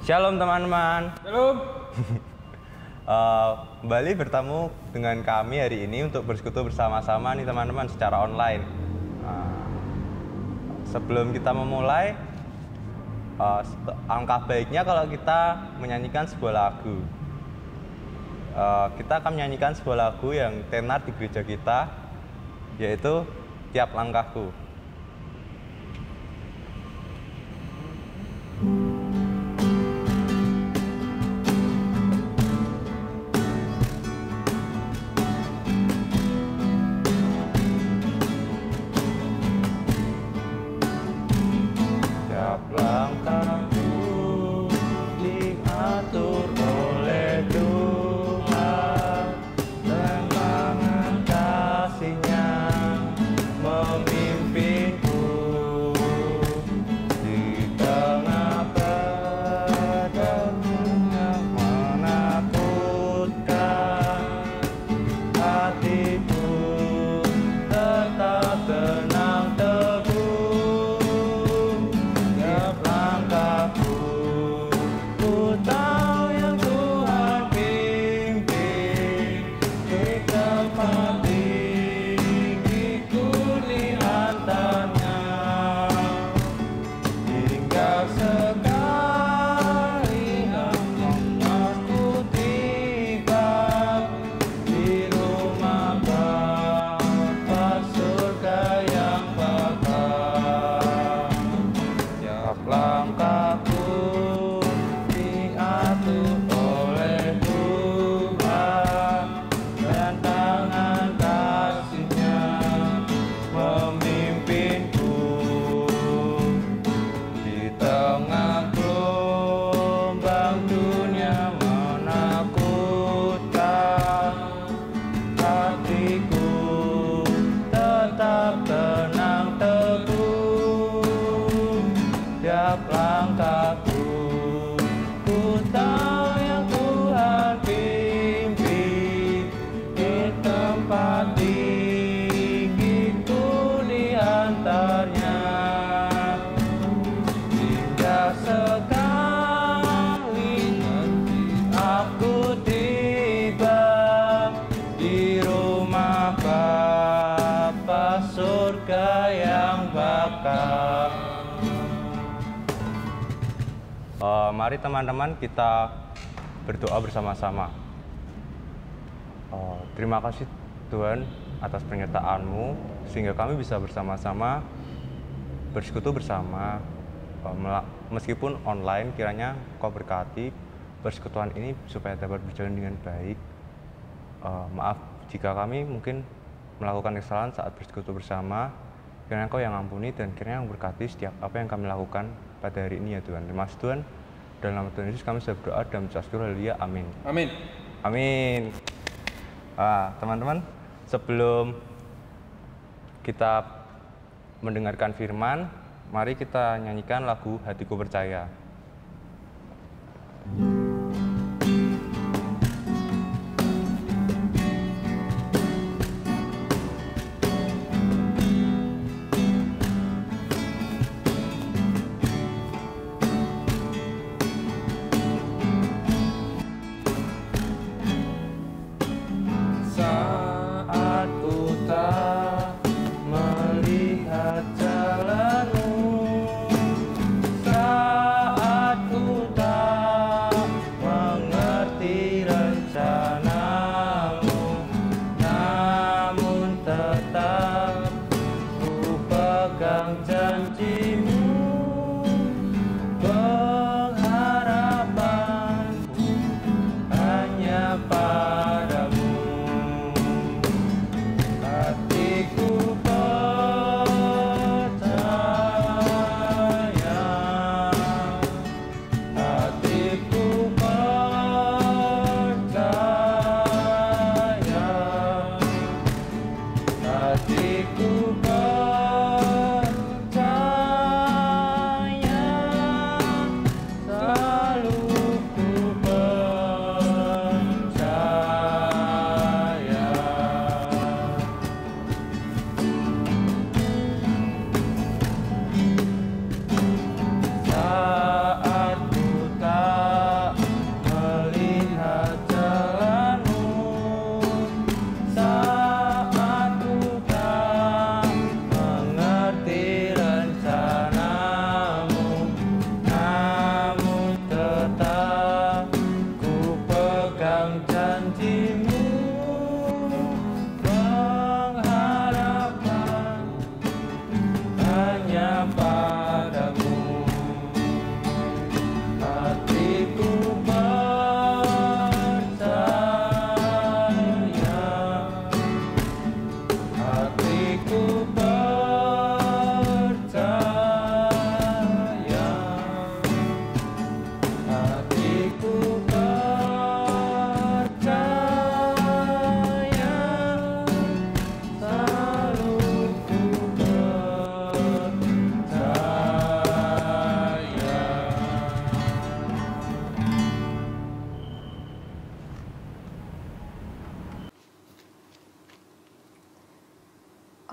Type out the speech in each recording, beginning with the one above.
Shalom teman-teman. Shalom. Kembali bertemu dengan kami hari ini untuk bersekutu bersama-sama nih teman-teman secara online. Sebelum kita memulai, alangkah baiknya kalau kita menyanyikan sebuah lagu. Kita akan menyanyikan sebuah lagu yang tenar di gereja kita, yaitu Tiap Langkahku. Tiap langkahku diatur oleh Tuhan, dan tangan kasih-Nya memimpinku di tengah badai yang menakutkan. Hatiku tetap tenang teguh. Tiap langkahku ku tahu yang Tuhan pimpin, di tempat tinggiku diantarnya, hingga sekali aku tiba di rumah Bapa surga yang bakal. Tiap langkahku diatur oleh Tuhan, dan tangan kasih-Nya memimpinku di tengah gelombang dunia menakutkan. Hatiku tetap tenang teguh. Tiap langkahku ku tahu yang Tuhan pimpin, di tempat tinggiku diantarnya, hingga sekali aku tiba di rumah Bapa surga yang bakal. Mari teman-teman kita berdoa bersama-sama. Terima kasih Tuhan atas penyertaan-Mu sehingga kami bisa bersama-sama bersekutu bersama, meskipun online. Kiranya Kau berkati persekutuan ini supaya dapat berjalan dengan baik. Maaf jika kami mungkin melakukan kesalahan saat bersekutu bersama. Kiranya Kau yang ampuni dan kiranya yang berkati setiap apa yang kami lakukan pada hari ini ya Tuhan. Terima kasih Tuhan. Dalam nama Tuhan Yesus kami sudah berdoa dan mengucapkan haleluya. Amin. Amin. Amin. Teman-teman, sebelum kita mendengarkan firman, mari kita nyanyikan lagu Hatiku Percaya. Saat ku tak melihat jalanmu, saat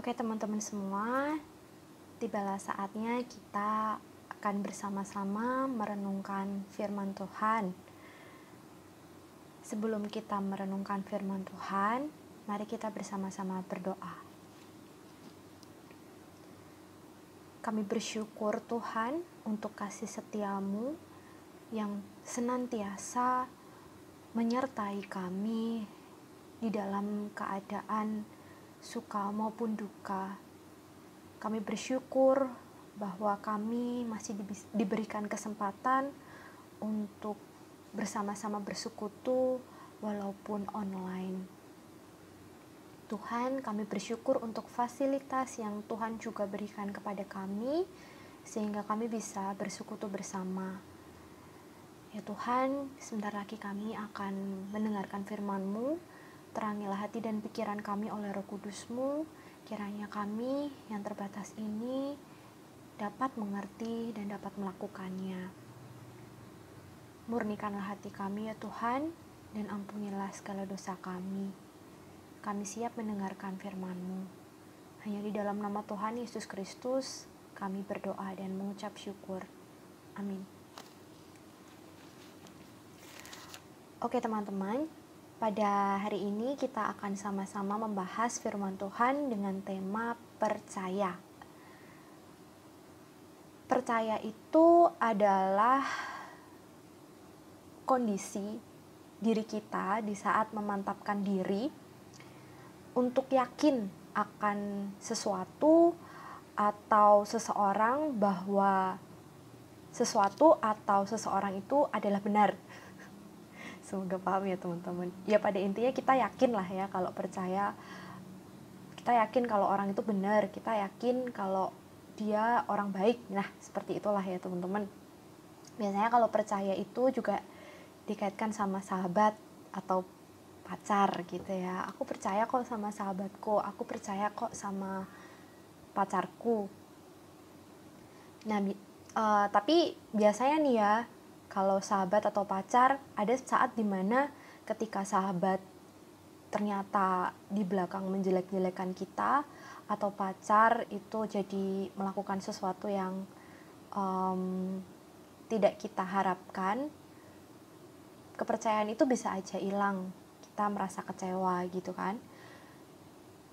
Oke teman-teman semua, tibalah saatnya kita akan bersama-sama merenungkan firman Tuhan. Sebelum kita merenungkan firman Tuhan, mari kita bersama-sama berdoa. Kami bersyukur Tuhan untuk kasih setia-Mu yang senantiasa menyertai kami di dalam keadaan suka maupun duka. Kami bersyukur bahwa kami masih diberikan kesempatan untuk bersama-sama bersekutu walaupun online. Tuhan, kami bersyukur untuk fasilitas yang Tuhan juga berikan kepada kami sehingga kami bisa bersekutu bersama. Ya Tuhan, sebentar lagi kami akan mendengarkan firman-Mu. Terangilah hati dan pikiran kami oleh Roh Kudus-Mu, kiranya kami yang terbatas ini dapat mengerti dan dapat melakukannya. Murnikanlah hati kami ya Tuhan, dan ampunilah segala dosa kami. Kami siap mendengarkan firman-Mu. Hanya di dalam nama Tuhan Yesus Kristus, kami berdoa dan mengucap syukur. Amin. Oke teman-teman, pada hari ini kita akan sama-sama membahas firman Tuhan dengan tema percaya. Percaya itu adalah kondisi diri kita di saat memantapkan diri untuk yakin akan sesuatu atau seseorang, bahwa sesuatu atau seseorang itu adalah benar. Semoga paham ya teman-teman. Ya pada intinya kita yakin lah ya kalau percaya. Kita yakin kalau orang itu benar. Kita yakin kalau dia orang baik. Nah seperti itulah ya teman-teman. Biasanya kalau percaya itu juga dikaitkan sama sahabat atau pacar gitu ya. Aku percaya kok sama sahabatku. Aku percaya kok sama pacarku. Nah tapi biasanya nih ya, kalau sahabat atau pacar, ada saat dimana ketika sahabat ternyata di belakang menjelek-jelekan kita, atau pacar itu jadi melakukan sesuatu yang tidak kita harapkan, kepercayaan itu bisa aja hilang. Kita merasa kecewa gitu kan.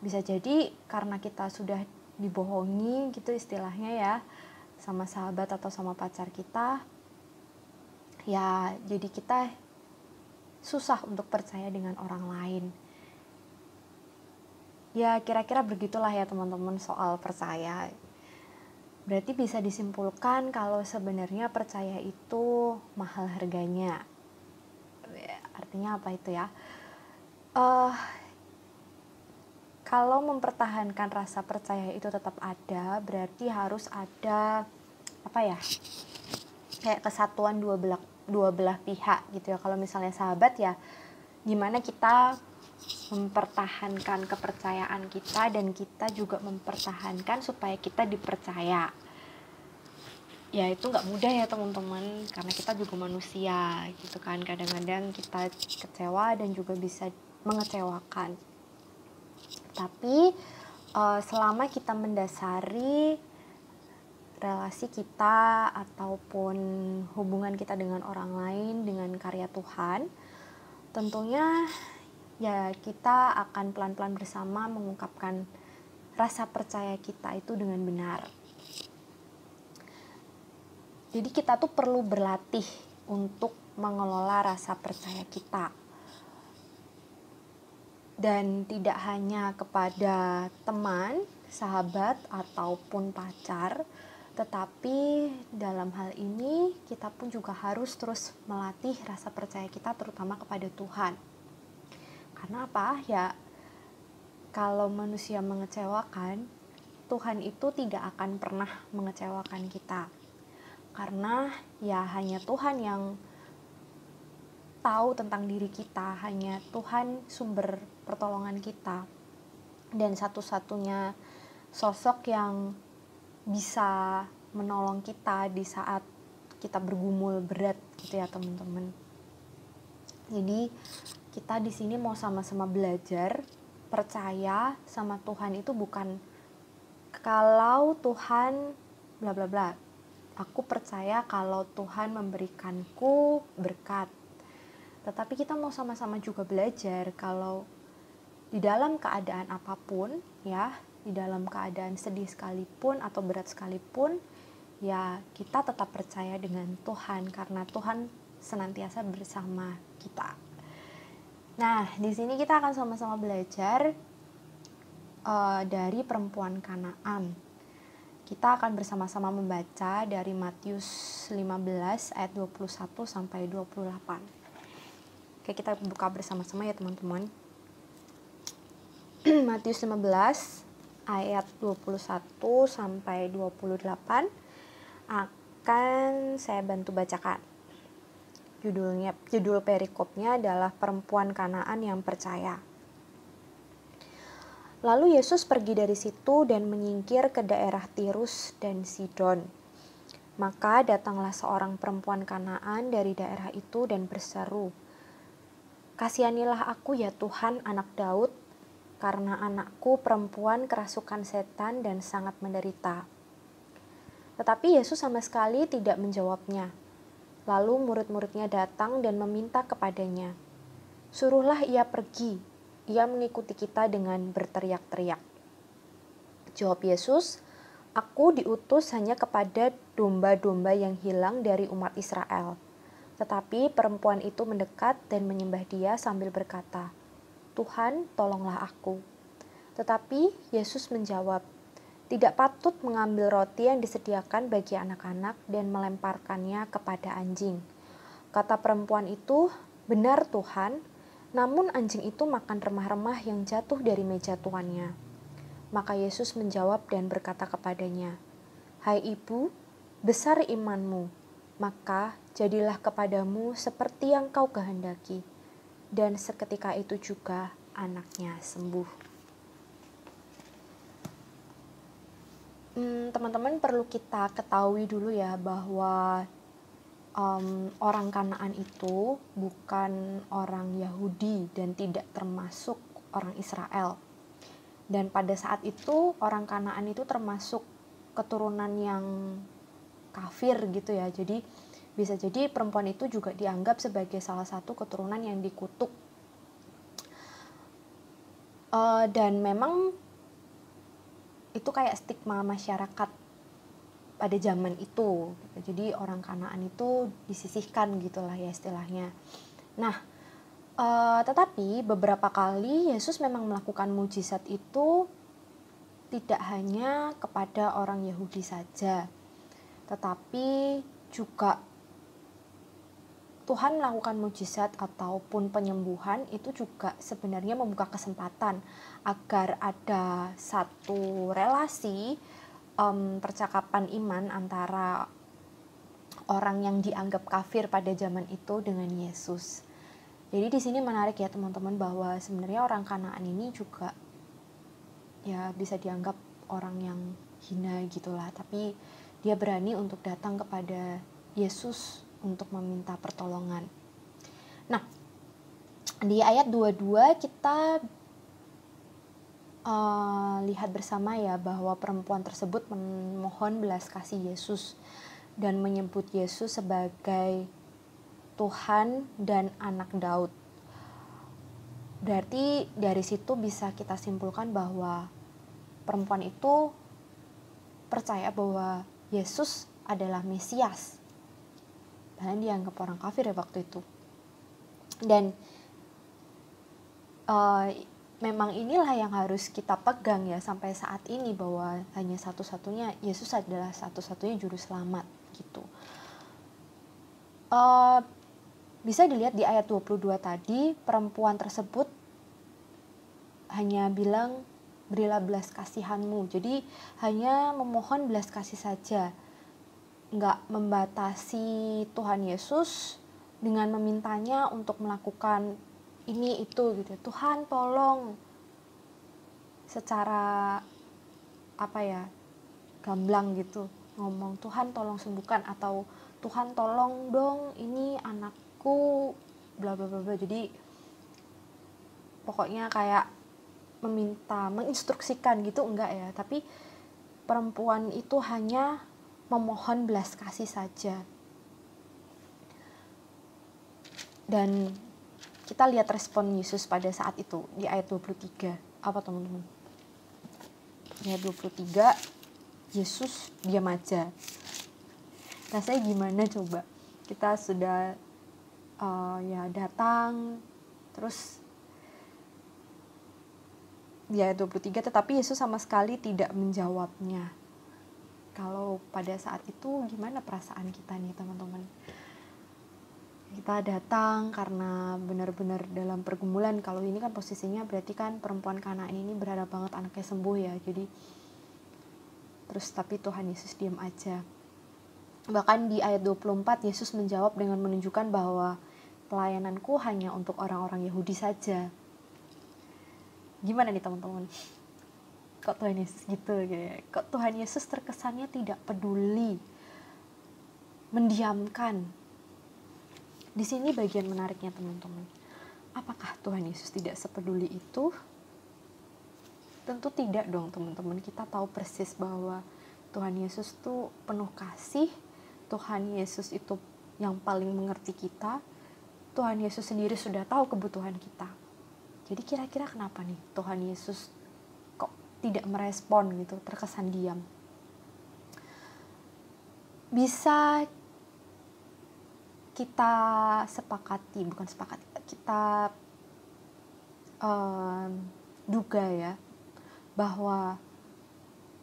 Bisa jadi karena kita sudah dibohongi gitu istilahnya ya, sama sahabat atau sama pacar kita. Ya jadi kita susah untuk percaya dengan orang lain. Ya kira-kira begitulah ya teman-teman soal percaya. Berarti bisa disimpulkan kalau sebenarnya percaya itu mahal harganya. Artinya apa itu ya? Kalau mempertahankan rasa percaya itu tetap ada, berarti harus ada apa ya? Kayak kesatuan dua belah pihak gitu ya. Kalau misalnya sahabat ya, gimana kita mempertahankan kepercayaan kita dan kita juga mempertahankan supaya kita dipercaya. Ya itu nggak mudah ya teman-teman, karena kita juga manusia gitu kan. Kadang-kadang kita kecewa dan juga bisa mengecewakan. Tapi selama kita mendasari relasi kita ataupun hubungan kita dengan orang lain dengan karya Tuhan, tentunya ya kita akan pelan-pelan bersama mengungkapkan rasa percaya kita itu dengan benar. Jadi kita tuh perlu berlatih untuk mengelola rasa percaya kita. Dan tidak hanya kepada teman, sahabat, ataupun pacar, tetapi dalam hal ini kita pun juga harus terus melatih rasa percaya kita terutama kepada Tuhan. Karena apa? Ya kalau manusia mengecewakan, Tuhan itu tidak akan pernah mengecewakan kita. Karena ya hanya Tuhan yang tahu tentang diri kita, hanya Tuhan sumber pertolongan kita. Dan satu-satunya sosok yang bisa menolong kita di saat kita bergumul berat gitu ya teman-teman. Jadi kita di sini mau sama-sama belajar percaya sama Tuhan itu bukan kalau Tuhan bla bla bla. Aku percaya kalau Tuhan memberikanku berkat. Tetapi kita mau sama-sama juga belajar kalau di dalam keadaan apapun, ya, di dalam keadaan sedih sekalipun atau berat sekalipun, ya kita tetap percaya dengan Tuhan karena Tuhan senantiasa bersama kita. Nah, di sini kita akan sama-sama belajar dari perempuan Kanaan. Kita akan bersama-sama membaca dari Matius 15 ayat 21 sampai 28. Oke, kita buka bersama-sama ya teman-teman. Matius 15 ayat 21 sampai 28 akan saya bantu bacakan. Judul perikopnya adalah Perempuan Kanaan yang Percaya. Lalu Yesus pergi dari situ dan menyingkir ke daerah Tirus dan Sidon. Maka datanglah seorang perempuan Kanaan dari daerah itu dan berseru, "Kasihanilah aku ya Tuhan, anak Daud, karena anakku perempuan kerasukan setan dan sangat menderita." Tetapi Yesus sama sekali tidak menjawabnya. Lalu murid-muridnya datang dan meminta kepadanya, "Suruhlah ia pergi. Ia mengikuti kita dengan berteriak-teriak." Jawab Yesus, "Aku diutus hanya kepada domba-domba yang hilang dari umat Israel." Tetapi perempuan itu mendekat dan menyembah Dia sambil berkata, "Tuhan, tolonglah aku." Tetapi Yesus menjawab, "Tidak patut mengambil roti yang disediakan bagi anak-anak dan melemparkannya kepada anjing." Kata perempuan itu, "Benar Tuhan," namun anjing itu makan remah-remah yang jatuh dari meja tuannya. Maka Yesus menjawab dan berkata kepadanya, "Hai ibu, besar imanmu, maka jadilah kepadamu seperti yang kau kehendaki." Dan seketika itu juga anaknya sembuh. Teman-teman perlu kita ketahui dulu ya bahwa orang Kanaan itu bukan orang Yahudi dan tidak termasuk orang Israel. Dan pada saat itu orang Kanaan itu termasuk keturunan yang kafir gitu ya. Jadi bisa jadi perempuan itu juga dianggap sebagai salah satu keturunan yang dikutuk. Dan memang itu kayak stigma masyarakat pada zaman itu. Jadi orang Kanaan itu disisihkan gitulah ya istilahnya. Nah, tetapi beberapa kali Yesus memang melakukan mujizat itu tidak hanya kepada orang Yahudi saja, tetapi juga Tuhan melakukan mujizat ataupun penyembuhan itu juga sebenarnya membuka kesempatan agar ada satu relasi percakapan iman antara orang yang dianggap kafir pada zaman itu dengan Yesus. Jadi di sini menarik ya teman-teman bahwa sebenarnya orang Kanaan ini juga ya bisa dianggap orang yang hina gitulah, tapi dia berani untuk datang kepada Yesus untuk meminta pertolongan. Nah, di ayat 22 kita lihat bersama ya bahwa perempuan tersebut memohon belas kasih Yesus dan menyebut Yesus sebagai Tuhan dan anak Daud. Berarti dari situ bisa kita simpulkan bahwa perempuan itu percaya bahwa Yesus adalah Mesias. Padahal dianggap orang kafir ya waktu itu. Dan memang inilah yang harus kita pegang ya sampai saat ini, bahwa hanya satu-satunya Yesus adalah satu-satunya juru selamat gitu. Bisa dilihat di ayat 22 tadi, perempuan tersebut hanya bilang, "Berilah belas kasihanmu." Jadi hanya memohon belas kasih saja, nggak membatasi Tuhan Yesus dengan memintanya untuk melakukan ini itu gitu. "Tuhan tolong," secara gamblang gitu ngomong, "Tuhan tolong sembuhkan," atau "Tuhan tolong dong ini anakku bla bla bla." Jadi pokoknya kayak meminta, menginstruksikan gitu enggak ya, tapi perempuan itu hanya memohon belas kasih saja. Dan kita lihat respon Yesus pada saat itu di ayat 23. Apa teman-teman? Di ayat 23, Yesus diam aja. Rasanya gimana coba? Kita sudah datang, terus di ayat 23, tetapi Yesus sama sekali tidak menjawabnya. Kalau pada saat itu gimana perasaan kita nih teman-teman? Kita datang karena benar-benar dalam pergumulan. Kalau ini kan posisinya berarti kan perempuan Kanaan ini berharap banget anaknya sembuh ya. Jadi terus tapi Tuhan Yesus diam aja. Bahkan di ayat 24 Yesus menjawab dengan menunjukkan bahwa pelayananku hanya untuk orang-orang Yahudi saja. Gimana nih teman-teman? Kok Tuhan Yesus gitu ya? Kok Tuhan Yesus terkesannya tidak peduli, mendiamkan? Di sini bagian menariknya teman-teman. Apakah Tuhan Yesus tidak sepeduli itu? Tentu tidak dong teman-teman. Kita tahu persis bahwa Tuhan Yesus itu penuh kasih. Tuhan Yesus itu yang paling mengerti kita. Tuhan Yesus sendiri sudah tahu kebutuhan kita. Jadi kira-kira kenapa nih Tuhan Yesus kok tidak merespon gitu, terkesan diam? Bisa kita kita duga ya, bahwa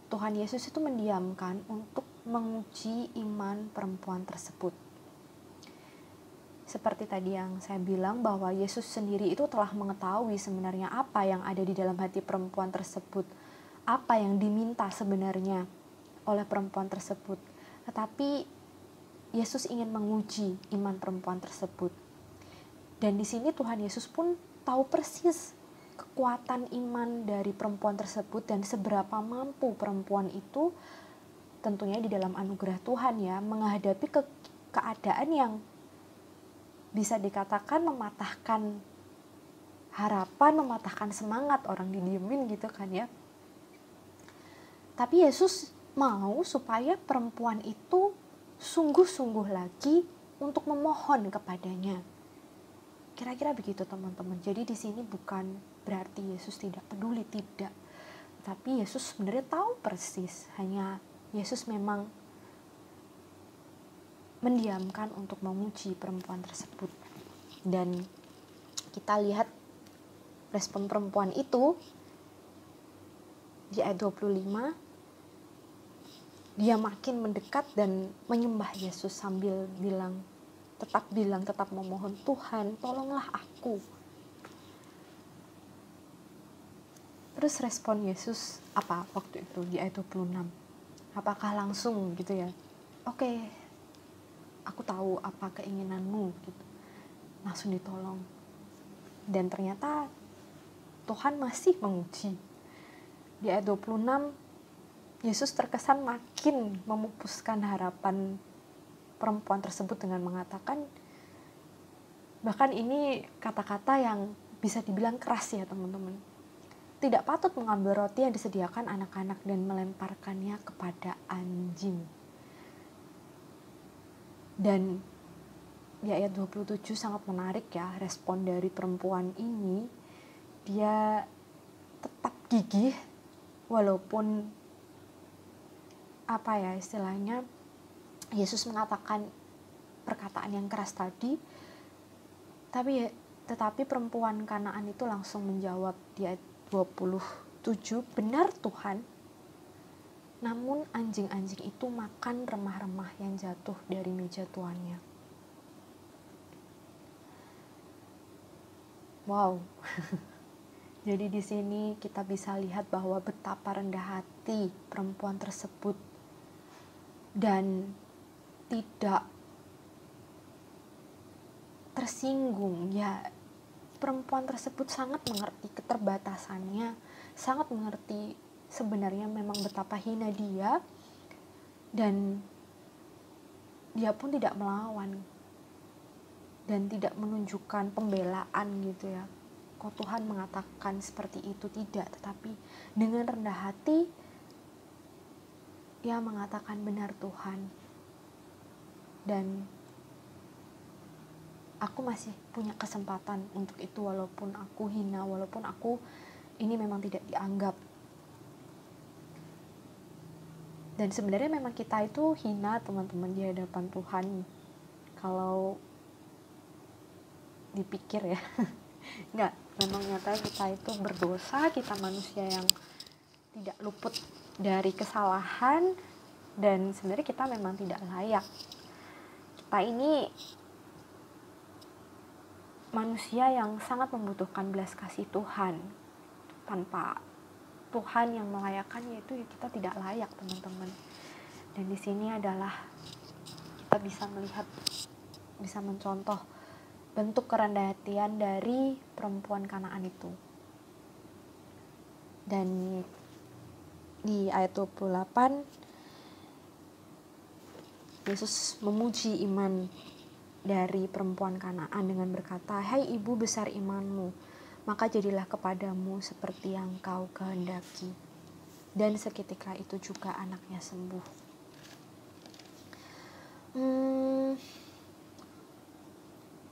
Tuhan Yesus itu mendiamkan untuk menguji iman perempuan tersebut. Seperti tadi yang saya bilang bahwa Yesus sendiri itu telah mengetahui sebenarnya apa yang ada di dalam hati perempuan tersebut, apa yang diminta sebenarnya oleh perempuan tersebut. Tetapi Yesus ingin menguji iman perempuan tersebut. Dan di sini Tuhan Yesus pun tahu persis kekuatan iman dari perempuan tersebut dan seberapa mampu perempuan itu tentunya di dalam anugerah Tuhan ya menghadapi keadaan yang bisa dikatakan mematahkan harapan, mematahkan semangat, orang didiemin gitu kan ya. Tapi Yesus mau supaya perempuan itu sungguh-sungguh lagi untuk memohon kepadanya. Kira-kira begitu teman-teman. Jadi di sini bukan berarti Yesus tidak peduli, tidak. Tapi Yesus sebenarnya tahu persis, hanya Yesus memang mendiamkan untuk menguji perempuan tersebut. Dan kita lihat respon perempuan itu di ayat 25, dia makin mendekat dan menyembah Yesus sambil tetap memohon, Tuhan tolonglah aku. Terus respon Yesus apa waktu itu di ayat 26? Apakah langsung gitu ya? Oke, aku tahu apa keinginanmu gitu. Langsung ditolong. Dan ternyata Tuhan masih menguji. Di ayat 26 Yesus terkesan makin memupuskan harapan perempuan tersebut dengan mengatakan, bahkan ini kata-kata yang bisa dibilang keras ya teman-teman. Tidak patut mengambil roti yang disediakan anak-anak dan melemparkannya kepada anjing. Dan di ayat 27 sangat menarik ya respon dari perempuan ini. Dia tetap gigih walaupun apa ya istilahnya, Yesus mengatakan perkataan yang keras tadi, tetapi perempuan Kanaan itu langsung menjawab di ayat 27, benar Tuhan, namun anjing-anjing itu makan remah-remah yang jatuh dari meja tuannya. Wow. Jadi di sini kita bisa lihat bahwa betapa rendah hati perempuan tersebut dan tidak tersinggung ya. Perempuan tersebut sangat mengerti keterbatasannya, sangat mengerti sebenarnya memang betapa hina dia, dan dia pun tidak melawan dan tidak menunjukkan pembelaan gitu ya. Kok Tuhan mengatakan seperti itu, tidak, tetapi dengan rendah hati ia mengatakan benar Tuhan, dan aku masih punya kesempatan untuk itu, walaupun aku hina, walaupun aku ini memang tidak dianggap. Dan sebenarnya memang kita itu hina, teman-teman, di hadapan Tuhan kalau dipikir ya. Enggak, memang nyata kita itu berdosa, kita manusia yang tidak luput dari kesalahan, dan sebenarnya kita memang tidak layak. Kita ini manusia yang sangat membutuhkan belas kasih Tuhan. Tanpa Tuhan yang melayakkannya itu kita tidak layak, teman-teman. Dan di sini adalah kita bisa melihat, bisa mencontoh bentuk kerendahan hatian dari perempuan Kanaan itu. Dan di ayat 28 Yesus memuji iman dari perempuan Kanaan dengan berkata, "Hai ibu besar imanmu, maka jadilah kepadamu seperti yang kau kehendaki." Dan seketika itu juga anaknya sembuh.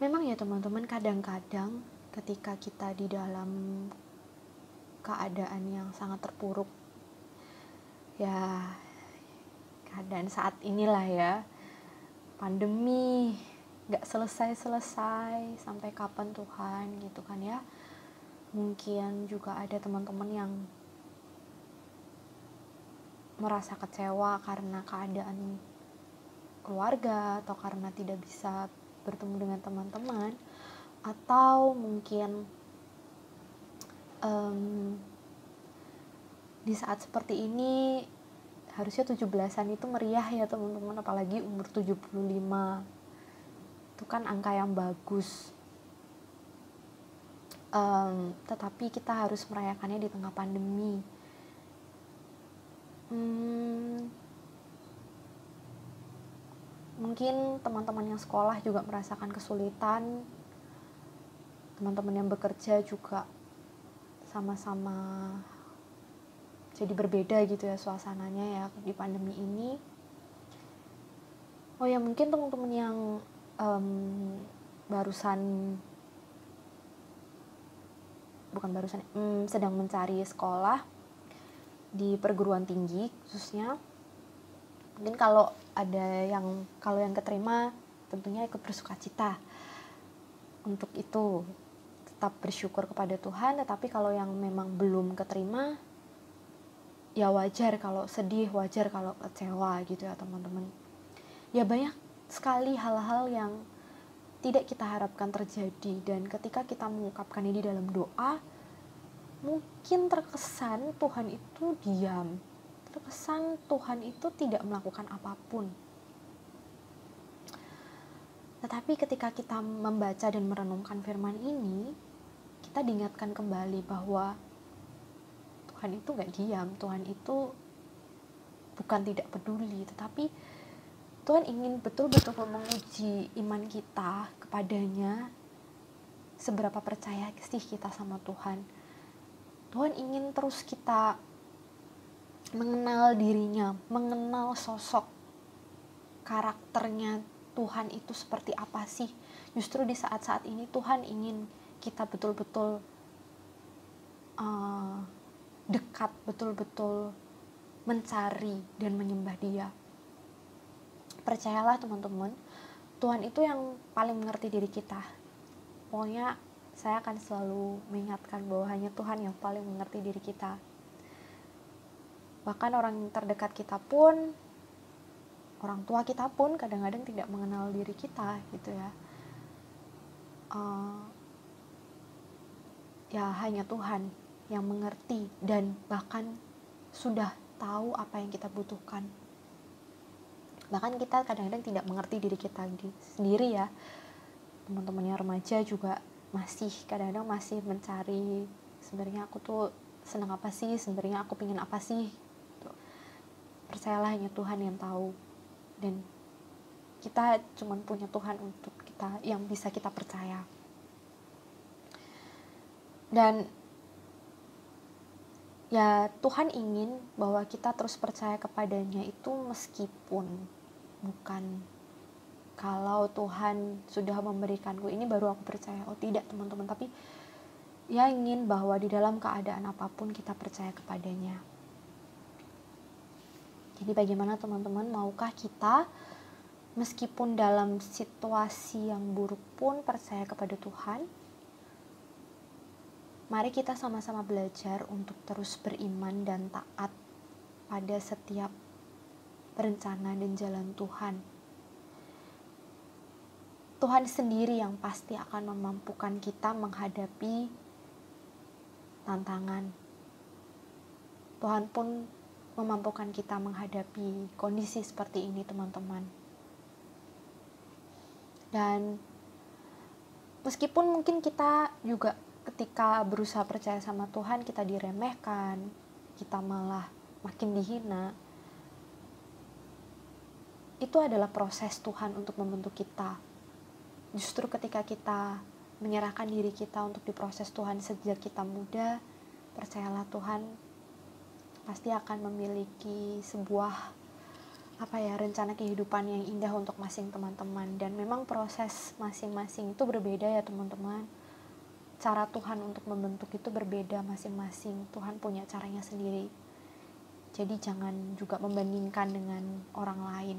Memang ya teman-teman, kadang-kadang ketika kita di dalam keadaan yang sangat terpuruk, ya keadaan saat inilah ya, pandemi gak selesai-selesai, sampai kapan Tuhan gitu kan ya. Mungkin juga ada teman-teman yang merasa kecewa karena keadaan keluarga, atau karena tidak bisa bertemu dengan teman-teman, atau mungkin di saat seperti ini harusnya 17-an itu meriah ya teman-teman, apalagi umur 75 itu kan angka yang bagus. Tetapi kita harus merayakannya di tengah pandemi. Mungkin teman-teman yang sekolah juga merasakan kesulitan, teman-teman yang bekerja juga sama-sama jadi berbeda gitu ya suasananya ya di pandemi ini. Oh ya, mungkin teman-teman yang sedang mencari sekolah di perguruan tinggi khususnya, mungkin kalau yang keterima tentunya ikut bersukacita untuk itu, tetap bersyukur kepada Tuhan. Tetapi kalau yang memang belum keterima, ya wajar kalau sedih, wajar kalau kecewa gitu ya teman-teman. Ya banyak sekali hal-hal yang tidak kita harapkan terjadi, dan ketika kita mengungkapkannya di dalam doa, mungkin terkesan Tuhan itu diam, terkesan Tuhan itu tidak melakukan apapun. Tetapi ketika kita membaca dan merenungkan firman ini, kita diingatkan kembali bahwa Tuhan itu gak diam, Tuhan itu bukan tidak peduli, tetapi Tuhan ingin betul-betul menguji iman kita kepadanya, seberapa percaya sih kita sama Tuhan. Tuhan ingin terus kita mengenal dirinya, mengenal sosok karakternya Tuhan itu seperti apa sih. Justru di saat-saat ini Tuhan ingin kita betul-betul dekat, betul-betul mencari dan menyembah Dia. Percayalah teman-teman, Tuhan itu yang paling mengerti diri kita. Pokoknya saya akan selalu mengingatkan bahwa hanya Tuhan yang paling mengerti diri kita. Bahkan orang terdekat kita pun, orang tua kita pun kadang-kadang tidak mengenal diri kita gitu ya. Ya hanya Tuhan yang mengerti dan bahkan sudah tahu apa yang kita butuhkan. Bahkan kita kadang-kadang tidak mengerti diri kita sendiri ya. Teman-teman yang remaja juga kadang-kadang masih mencari, sebenarnya aku tuh senang apa sih, sebenarnya aku pengen apa sih. Percayalah hanya Tuhan yang tahu, dan kita cuma punya Tuhan untuk kita yang bisa kita percaya. Dan ya Tuhan ingin bahwa kita terus percaya kepadanya itu meskipun bukan kalau Tuhan sudah memberikanku ini baru aku percaya. Oh tidak teman-teman, tapi Ia ingin bahwa di dalam keadaan apapun kita percaya kepadanya. Jadi bagaimana teman-teman, maukah kita meskipun dalam situasi yang buruk pun percaya kepada Tuhan? Mari kita sama-sama belajar untuk terus beriman dan taat pada setiap rencana dan jalan Tuhan. Tuhan sendiri yang pasti akan memampukan kita menghadapi tantangan. Tuhan pun memampukan kita menghadapi kondisi seperti ini, teman-teman. Dan meskipun mungkin kita juga ketika berusaha percaya sama Tuhan, kita diremehkan, kita malah makin dihina. Itu adalah proses Tuhan untuk membentuk kita. Justru ketika kita menyerahkan diri kita untuk diproses Tuhan sejak kita muda, percayalah Tuhan pasti akan memiliki sebuah rencana kehidupan yang indah untuk masing teman-teman. Dan memang proses masing-masing itu berbeda ya teman-teman. Cara Tuhan untuk membentuk itu berbeda masing-masing. Tuhan punya caranya sendiri. Jadi jangan juga membandingkan dengan orang lain.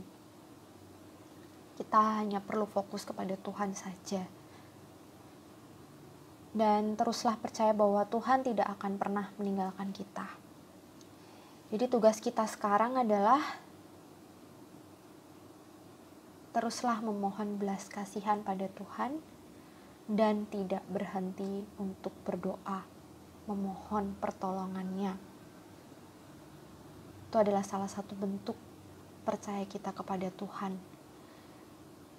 Kita hanya perlu fokus kepada Tuhan saja. Dan teruslah percaya bahwa Tuhan tidak akan pernah meninggalkan kita. Jadi tugas kita sekarang adalah teruslah memohon belas kasihan pada Tuhan dan tidak berhenti untuk berdoa, memohon pertolongannya. Itu adalah salah satu bentuk percaya kita kepada Tuhan.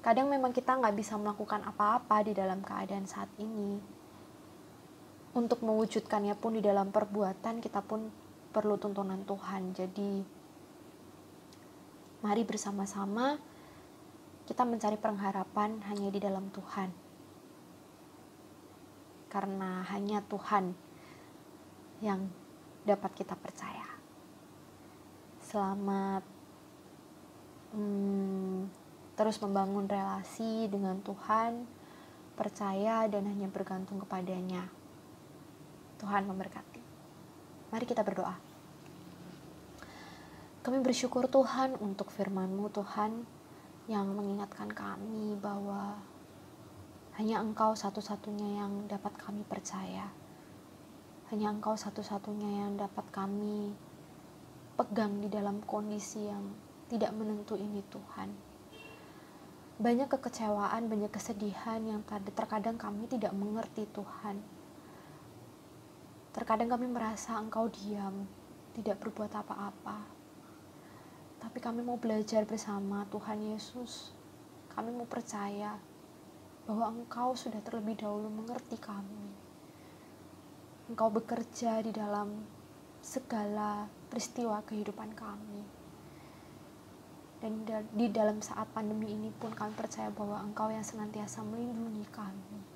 Kadang memang kita nggak bisa melakukan apa-apa di dalam keadaan saat ini. Untuk mewujudkannya pun di dalam perbuatan kita pun perlu tuntunan Tuhan. Jadi mari bersama-sama kita mencari pengharapan hanya di dalam Tuhan. Karena hanya Tuhan yang dapat kita percaya. Selamat terus membangun relasi dengan Tuhan, percaya dan hanya bergantung kepadanya. Tuhan memberkati. Mari kita berdoa. Kami bersyukur Tuhan untuk firman-Mu Tuhan yang mengingatkan kami bahwa hanya Engkau satu-satunya yang dapat kami percaya. Hanya Engkau satu-satunya yang dapat kami pegang di dalam kondisi yang tidak menentu ini Tuhan. Banyak kekecewaan, banyak kesedihan yang terkadang kami tidak mengerti Tuhan. Terkadang kami merasa Engkau diam, tidak berbuat apa-apa. Tapi kami mau belajar bersama Tuhan Yesus. Kami mau percaya bahwa Engkau sudah terlebih dahulu mengerti kami. Engkau bekerja di dalam segala peristiwa kehidupan kami. Dan di dalam saat pandemi ini pun kami percaya bahwa Engkau yang senantiasa melindungi kami.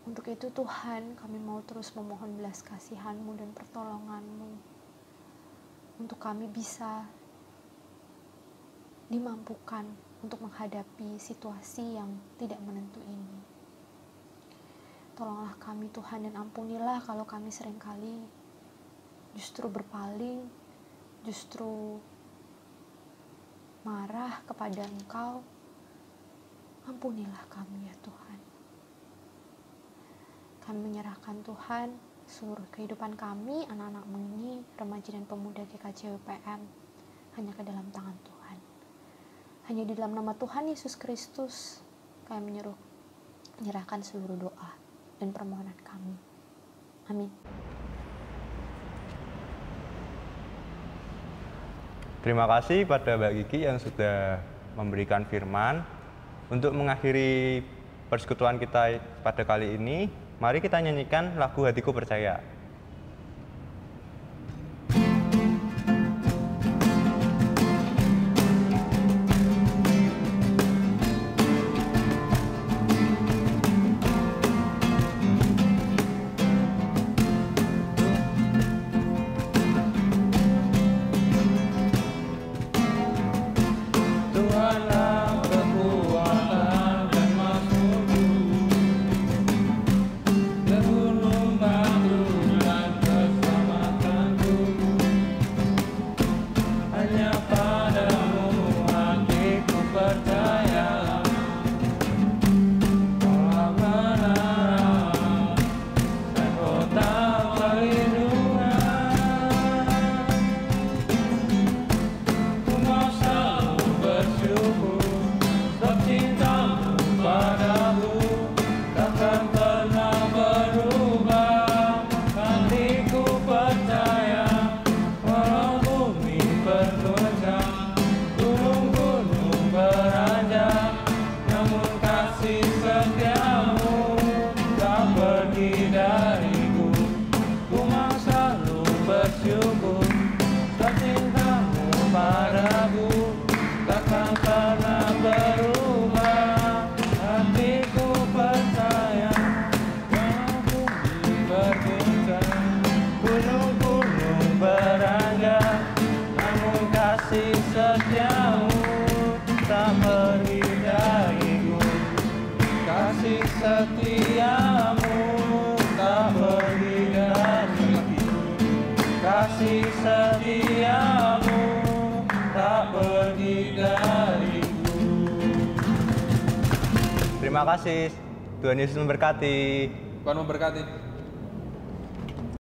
Untuk itu Tuhan, kami mau terus memohon belas kasihan-Mu dan pertolongan-Mu. Untuk kami bisa dimampukan untuk menghadapi situasi yang tidak menentu ini. Tolonglah kami Tuhan dan ampunilah kalau kami seringkali justru berpaling, justru marah kepada Engkau. Ampunilah kami ya Tuhan. Kami menyerahkan Tuhan seluruh kehidupan kami, anak-anak-Mu ini, remaja dan pemuda GKJ UPM, hanya ke dalam tangan Tuhan. Hanya di dalam nama Tuhan Yesus Kristus kami menyerahkan seluruh doa dan permohonan kami. Amin. Terima kasih pada Mbak Kiki yang sudah memberikan firman. Untuk mengakhiri persekutuan kita pada kali ini, mari kita nyanyikan lagu Hatiku Percaya. kasih setiamu tak pergi dariku. Terima kasih. Tuhan Yesus memberkati. Tuhan memberkati.